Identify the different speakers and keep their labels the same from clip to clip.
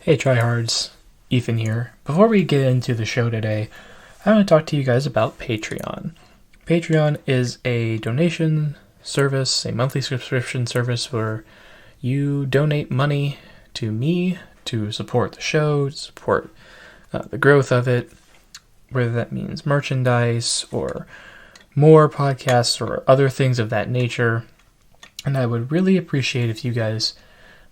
Speaker 1: Hey tryhards, Ethan here. Before we get into the show today, I want to talk to you guys about Patreon. Patreon is a donation service, a monthly subscription service where you donate money to me to support the show, to support the growth of it, whether that means merchandise or more podcasts or other things of that nature. And I would really appreciate if you guys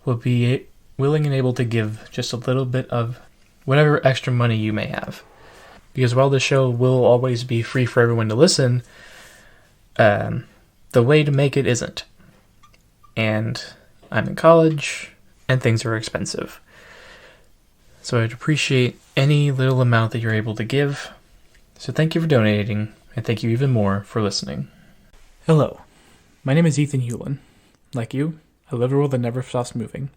Speaker 1: would be willing and able to give just a little bit of whatever extra money you may have. Because while the show will always be free for everyone to listen, the way to make it isn't. And I'm in college, and things are expensive. So I'd appreciate any little amount that you're able to give. So thank you for donating, and thank you even more for listening. Hello, my name is Ethan Hewlin. Like you, I live a world that never stops moving.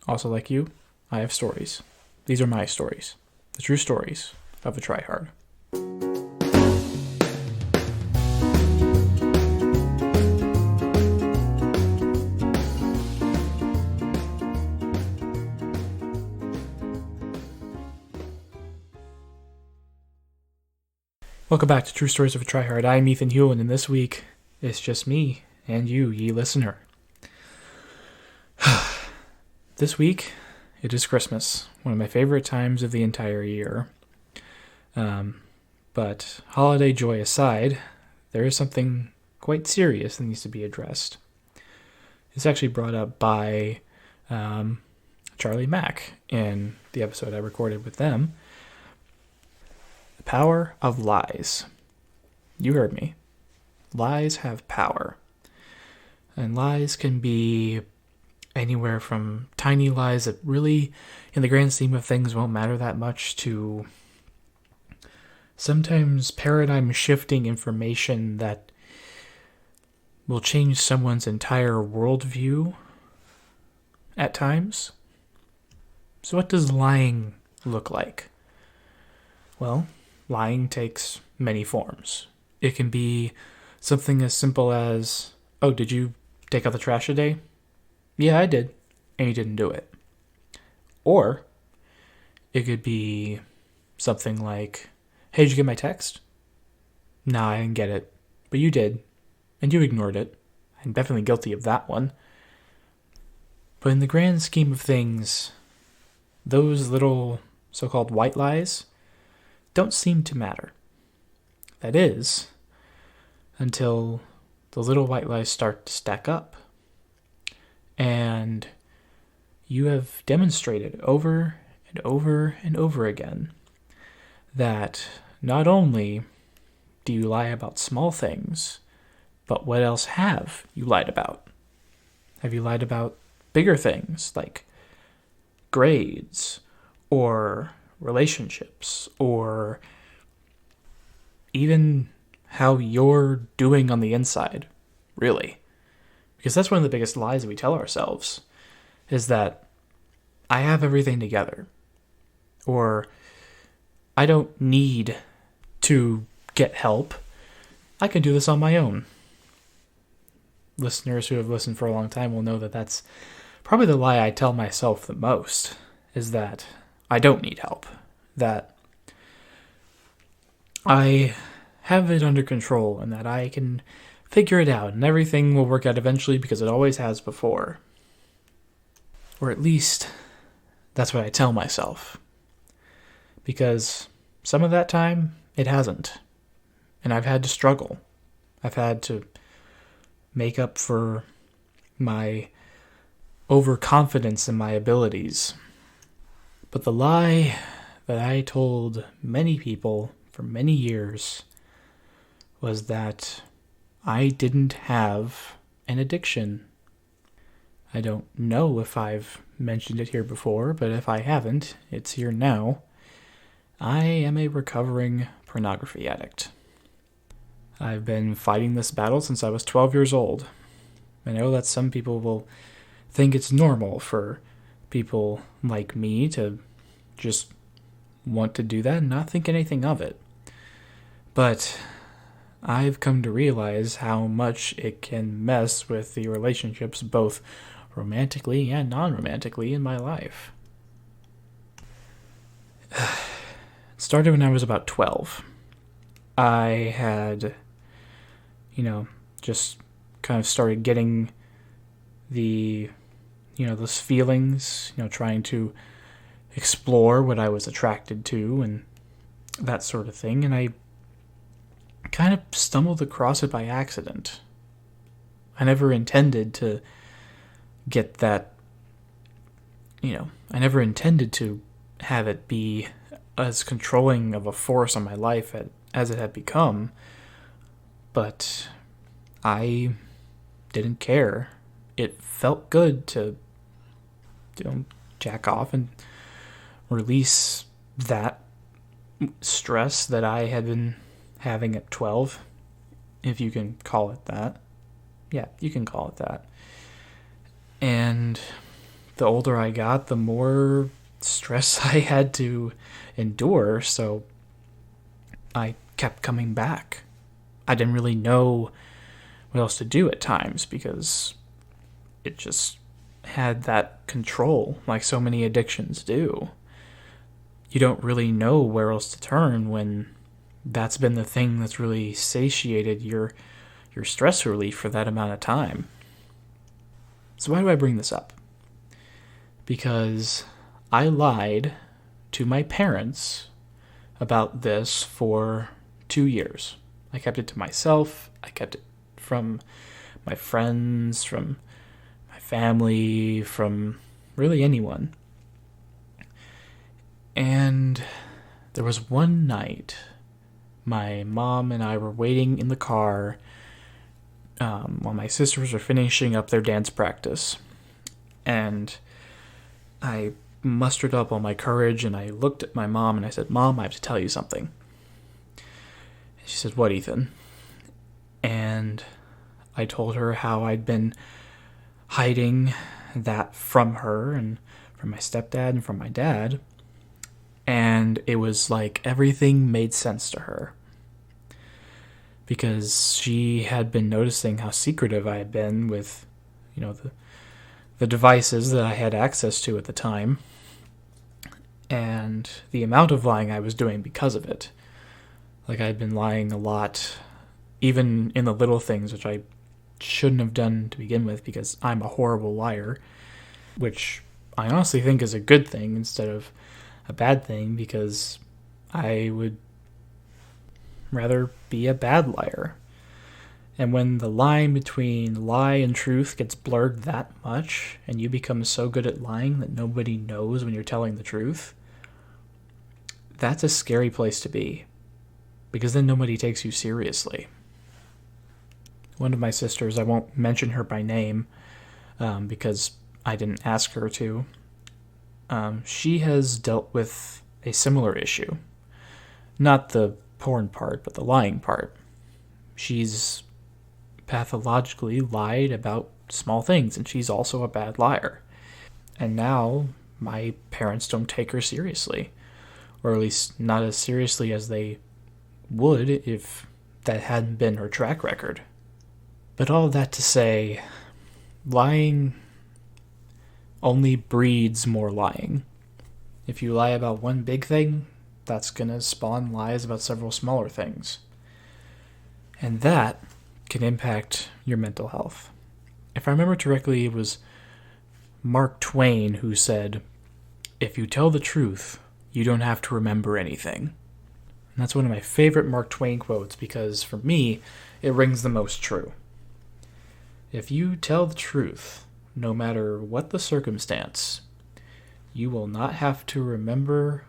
Speaker 1: Also like you, I have stories. These are my stories. The true stories of a tryhard. Welcome back to True Stories of a Tryhard. I'm Ethan Hewlin, and this week, it's just me and you, ye listener. This week, it is Christmas, one of my favorite times of the entire year. But holiday joy aside, there is something quite serious that needs to be addressed. It's actually brought up by Charlie Mack in the episode I recorded with them. The power of lies. You heard me. Lies have power. And lies can be anywhere from tiny lies that really, in the grand scheme of things, won't matter that much, to sometimes paradigm-shifting information that will change someone's entire worldview at times. So what does lying look like? Well, lying takes many forms. It can be something as simple as, oh, did you take out the trash today? Yeah, I did. And you didn't do it. Or it could be something like, hey, did you get my text? Nah, I didn't get it. But you did. And you ignored it. I'm definitely guilty of that one. But in the grand scheme of things, those little so-called white lies don't seem to matter. That is, until the little white lies start to stack up. And you have demonstrated over and over and over again that not only do you lie about small things, but what else have you lied about? Have you lied about bigger things like grades or relationships or even how you're doing on the inside, really? Because that's one of the biggest lies that we tell ourselves, is that I have everything together, or I don't need to get help. I can do this on my own. Listeners who have listened for a long time will know that that's probably the lie I tell myself the most, is that I don't need help, that I have it under control, and that I can figure it out, and everything will work out eventually because it always has before. Or at least, that's what I tell myself. Because some of that time, it hasn't. And I've had to struggle. I've had to make up for my overconfidence in my abilities. But the lie that I told many people for many years was that I didn't have an addiction. I don't know if I've mentioned it here before, but if I haven't, it's here now. I am a recovering pornography addict. I've been fighting this battle since I was 12 years old. I know that some people will think it's normal for people like me to just want to do that and not think anything of it. But I've come to realize how much it can mess with the relationships, both romantically and non-romantically, in my life. started when I was about 12. I had, just kind of started getting the, those feelings, trying to explore what I was attracted to and that sort of thing. And I kind of stumbled across it by accident. I never intended to get that, I never intended to have it be as controlling of a force on my life as it had become. But I didn't care. It felt good to, jack off and release that stress that I had been having at 12, if you can call it that. Yeah, you can call it that. And the older I got, the more stress I had to endure, so I kept coming back. I didn't really know what else to do at times because it just had that control, like so many addictions do. You don't really know where else to turn when that's been the thing that's really satiated your stress relief for that amount of time. So why do I bring this up? Because I lied to my parents about this for 2 years. I kept it to myself. I kept it from my friends, from my family, from really anyone. And there was one night my mom and I were waiting in the car while my sisters were finishing up their dance practice. And I mustered up all my courage and I looked at my mom and I said, "Mom, I have to tell you something." And she said, "What, Ethan?" And I told her how I'd been hiding that from her and from my stepdad and from my dad. And it was like everything made sense to her. Because she had been noticing how secretive I had been with, the devices that I had access to at the time. And the amount of lying I was doing because of it. Like I'd been lying a lot, even in the little things, which I shouldn't have done to begin with because I'm a horrible liar. Which I honestly think is a good thing instead of a bad thing because I would rather be a bad liar. And when the line between lie and truth gets blurred that much and you become so good at lying that nobody knows when you're telling the truth, that's a scary place to be because then nobody takes you seriously. One of my sisters, I won't mention her by name because I didn't ask her to, she has dealt with a similar issue. Not the porn part, but the lying part. She's pathologically lied about small things, and she's also a bad liar. And now my parents don't take her seriously, or at least not as seriously as they would if that hadn't been her track record. But all that to say, lying only breeds more lying. If you lie about one big thing, that's going to spawn lies about several smaller things. And that can impact your mental health. If I remember correctly, it was Mark Twain who said, "If you tell the truth, you don't have to remember anything." And that's one of my favorite Mark Twain quotes because for me, it rings the most true. If you tell the truth, no matter what the circumstance, you will not have to remember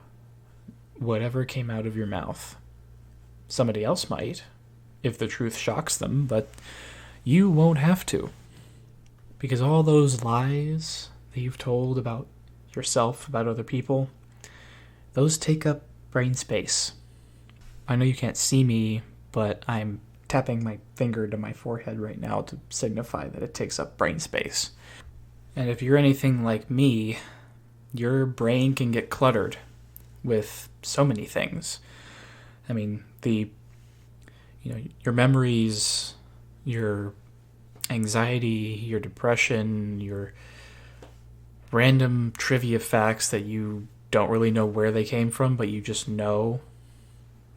Speaker 1: whatever came out of your mouth. Somebody else might, if the truth shocks them, but you won't have to. Because all those lies that you've told about yourself, about other people, those take up brain space. I know you can't see me, but I'm tapping my finger to my forehead right now to signify that it takes up brain space. And if you're anything like me, your brain can get cluttered with so many things. I mean, your memories, your anxiety, your depression, your random trivia facts that you don't really know where they came from, but you just know,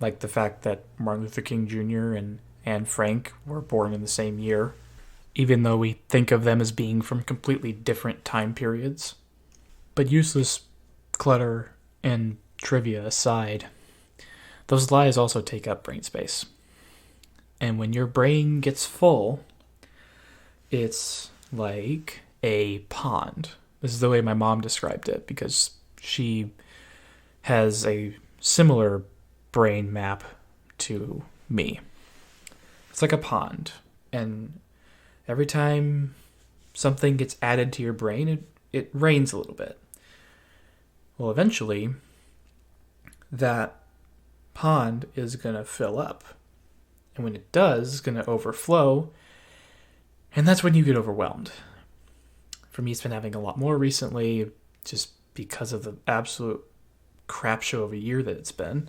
Speaker 1: like the fact that Martin Luther King Jr. and Anne Frank were born in the same year, even though we think of them as being from completely different time periods. But useless clutter and trivia aside, those lies also take up brain space. And when your brain gets full, it's like a pond. This is the way my mom described it, because she has a similar brain map to me. It's like a pond, and every time something gets added to your brain, it rains a little bit. Well, eventually, that pond is going to fill up. And when it does, it's going to overflow, and that's when you get overwhelmed. For me, it's been having a lot more recently, just because of the absolute crap show of a year that it's been.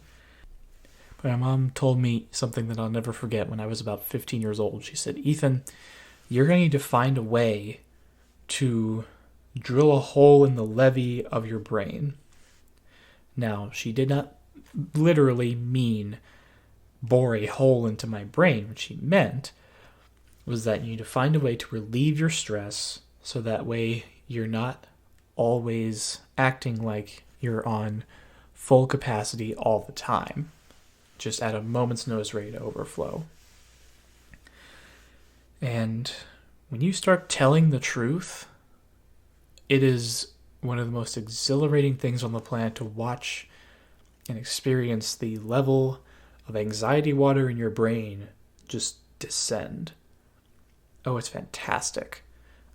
Speaker 1: But my mom told me something that I'll never forget when I was about 15 years old. She said, "Ethan, you're going to need to find a way to drill a hole in the levee of your brain." Now, she did not literally mean bore a hole into my brain. What she meant was that you need to find a way to relieve your stress, so that way you're not always acting like you're on full capacity all the time, just at a moment's notice ready to overflow. And when you start telling the truth, it is one of the most exhilarating things on the planet to watch and experience the level of anxiety water in your brain just descend. Oh, it's fantastic.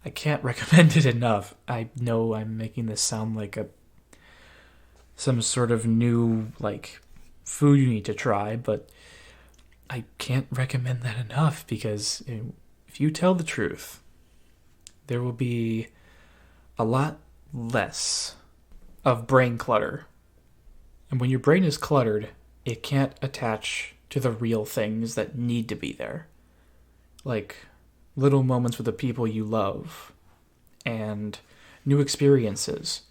Speaker 1: I can't recommend it enough. I know I'm making this sound like some sort of new food you need to try, but I can't recommend that enough, because if you tell the truth, there will be a lot less of brain clutter. And when your brain is cluttered, it can't attach to the real things that need to be there. Like little moments with the people you love and new experiences.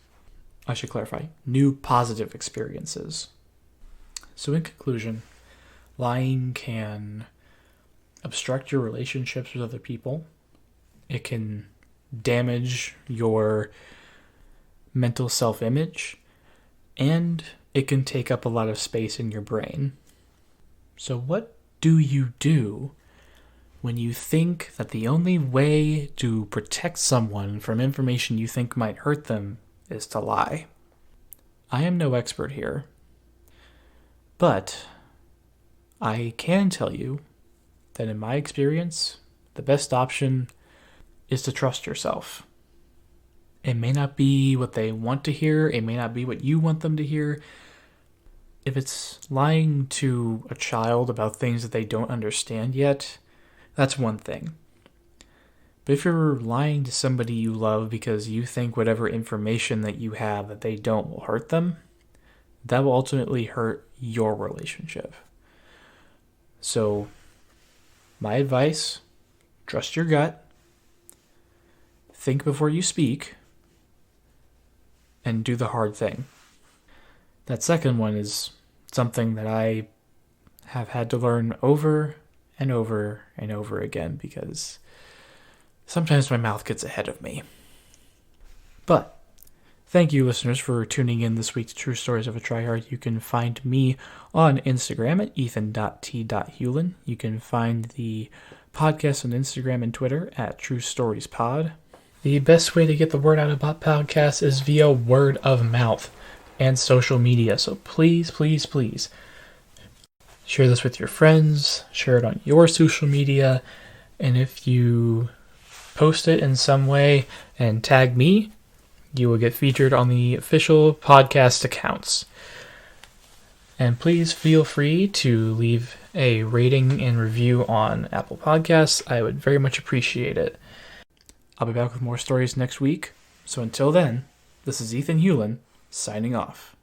Speaker 1: I should clarify, new positive experiences. So in conclusion, lying can obstruct your relationships with other people. It can damage your mental self-image, and it can take up a lot of space in your brain. So what do you do when you think that the only way to protect someone from information you think might hurt them is to lie? I am no expert here, but I can tell you that in my experience, the best option is to trust yourself. It may not be what they want to hear. It may not be what you want them to hear. If it's lying to a child about things that they don't understand yet, that's one thing. But if you're lying to somebody you love because you think whatever information that you have that they don't will hurt them, that will ultimately hurt your relationship. So, my advice, trust your gut, think before you speak, and do the hard thing. That second one is something that I have had to learn over and over and over again, because sometimes my mouth gets ahead of me. But thank you, listeners, for tuning in this week to True Stories of a Tryhard. You can find me on Instagram at ethan.t.hewlin. You can find the podcast on Instagram and Twitter at True Stories Pod. The best way to get the word out about podcasts is via word of mouth and social media. So please, please, please share this with your friends, share it on your social media, and if you post it in some way and tag me, you will get featured on the official podcast accounts. And please feel free to leave a rating and review on Apple Podcasts. I would very much appreciate it. I'll be back with more stories next week. So until then, this is Ethan Hewlin, signing off.